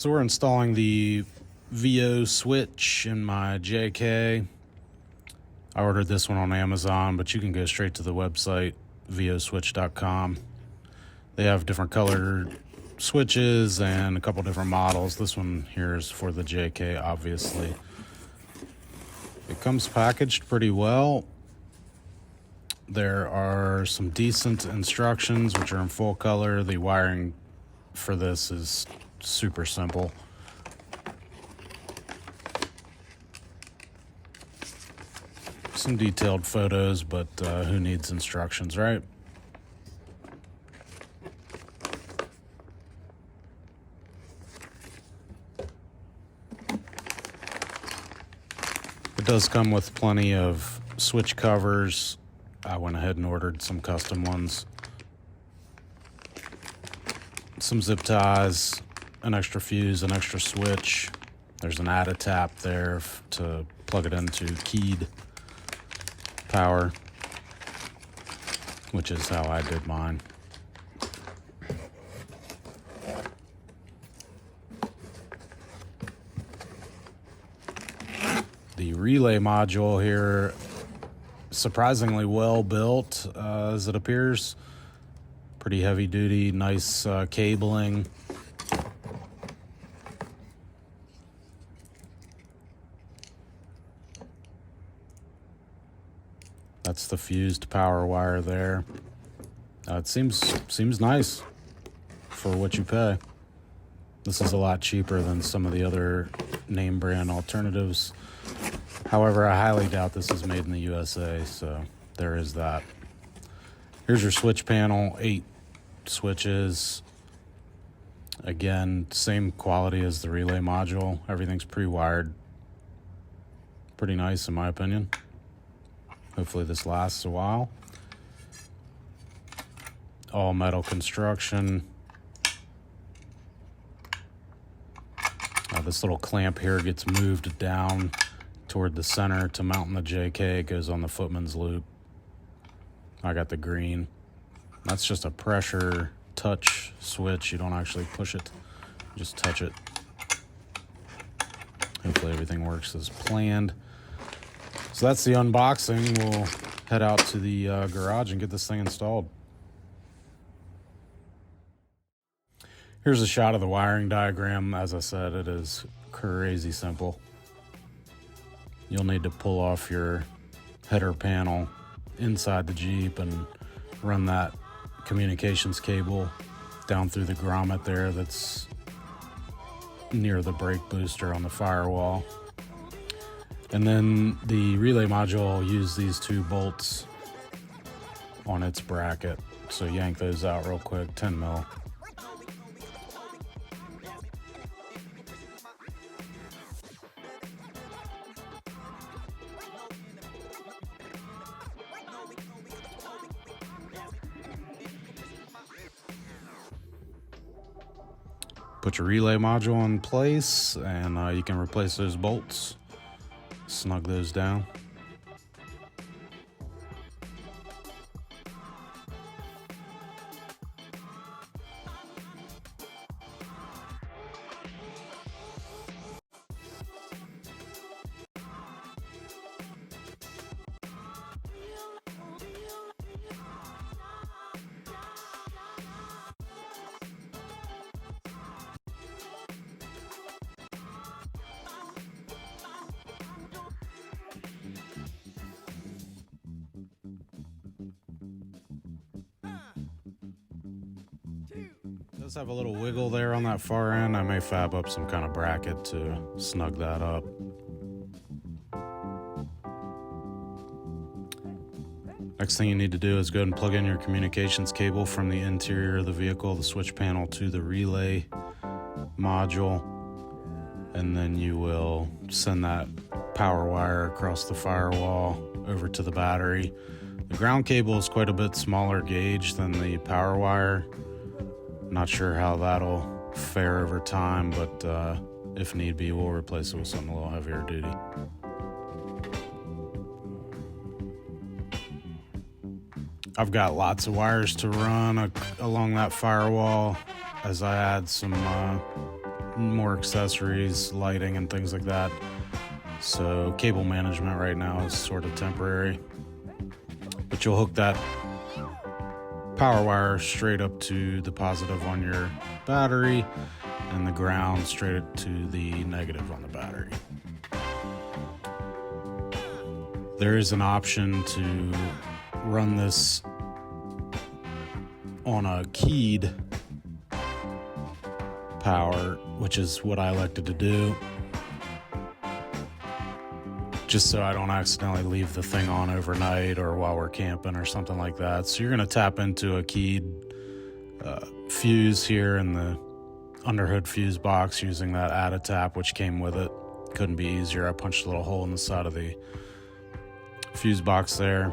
So we're installing the VOSwitch in my JK. I ordered this one on Amazon, but you can go straight to the website, VOSwitch.com. They have different colored switches and a couple different models. This one here is for the JK, obviously. It comes packaged pretty well. There are some decent instructions, which are in full color. The wiring for this is super simple. Some detailed photos, but who needs instructions, right? It does come with plenty of switch covers. I went ahead and ordered some custom ones. Some zip ties, an extra fuse, an extra switch. There's an add a tap there to plug it into keyed power, which is how I did mine. The relay module here, surprisingly well built as it appears. Pretty heavy duty, nice cabling. That's the fused power wire there. It seems nice for what you pay. This is a lot cheaper than some of the other name brand alternatives. However, I highly doubt this is made in the USA, so there is that. Here's your switch panel, 8 switches. Again, same quality as the relay module. Everything's pre-wired. Pretty nice in my opinion. Hopefully this lasts a while. All metal construction. This little clamp here gets moved down toward the center to mount in the JK. It goes on the footman's loop. I got the green. That's just a pressure touch switch. You don't actually push it, just touch it. Hopefully everything works as planned. So that's the unboxing. We'll head out to the garage and get this thing installed. Here's a shot of the wiring diagram. As I said, it is crazy simple. You'll need to pull off your header panel inside the Jeep and run that communications cable down through the grommet there that's near the brake booster on the firewall. And then the relay module will use these 2 bolts on its bracket. So yank those out real quick, 10 mil. Put your relay module in place and you can replace those bolts. Snug those down. It does have a little wiggle there on that far end. I may fab up some kind of bracket to snug that up. Next thing you need to do is go ahead and plug in your communications cable from the interior of the vehicle, the switch panel, to the relay module. And then you will send that power wire across the firewall over to the battery. The ground cable is quite a bit smaller gauge than the power wire. Not sure how that'll fare over time, but if need be, we'll replace it with something a little heavier duty. I've got lots of wires to run along that firewall as I add some more accessories, lighting, and things like that. So cable management right now is sort of temporary. But you'll hook that power wire straight up to the positive on your battery and the ground straight to the negative on the battery. There is an option to run this on a keyed power, which is what I elected to do, just so I don't accidentally leave the thing on overnight or while we're camping or something like that. So you're going to tap into a keyed fuse here in the underhood fuse box using that add a tap, which came with it. Couldn't be easier. I punched a little hole in the side of the fuse box there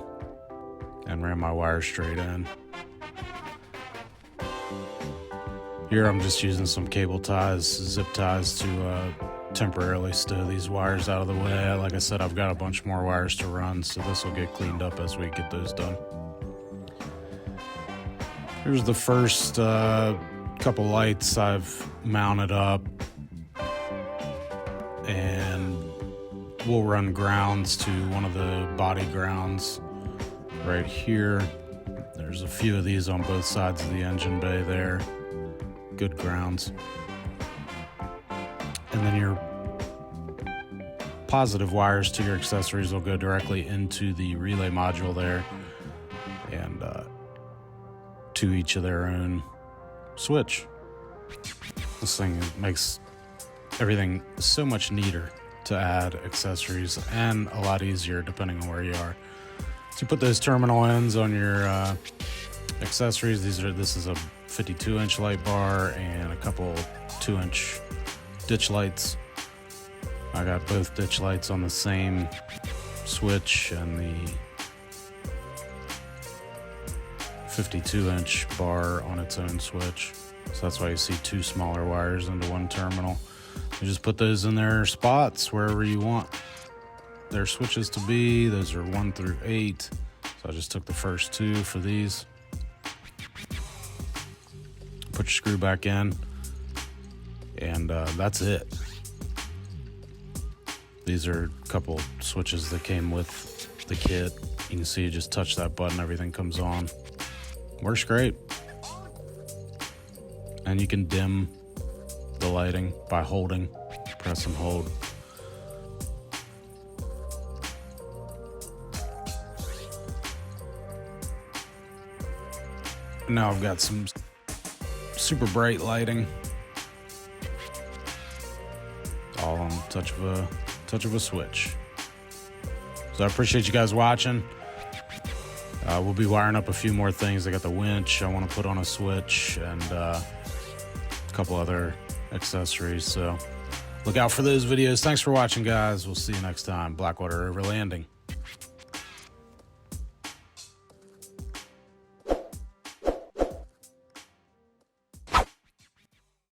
and ran my wire straight in. Here I'm just using some cable ties, zip ties to temporarily stow these wires out of the way. Like I said, I've got a bunch more wires to run, so this will get cleaned up as we get those done. Here's the first couple lights I've mounted up, and we'll run grounds to one of the body grounds right here. There's a few of these on both sides of the engine bay there. Good grounds. And then your positive wires to your accessories will go directly into the relay module there, and to each of their own switch. This thing makes everything so much neater to add accessories and a lot easier depending on where you are. So you put those terminal ends on your accessories. This is a 52-inch light bar and a couple 2-inch ditch lights. I got both ditch lights on the same switch and the 52-inch bar on its own switch. So that's why you see two smaller wires into one terminal. You just put those in their spots wherever you want their switches to be. Those are 1 through 8. So I just took the first 2 for these. Put your screw back in, and that's it. These are a couple switches that came with the kit. You can see you just touch that button, everything comes on. Works great. And you can dim the lighting by holding, press and hold. Now I've got some super bright lighting, all on the touch of a switch. So I appreciate you guys watching. We'll be wiring up a few more things. I got the winch I want to put on a switch, and a couple other accessories. So look out for those videos. Thanks for watching, guys. We'll see you next time. Blackwater Overlanding.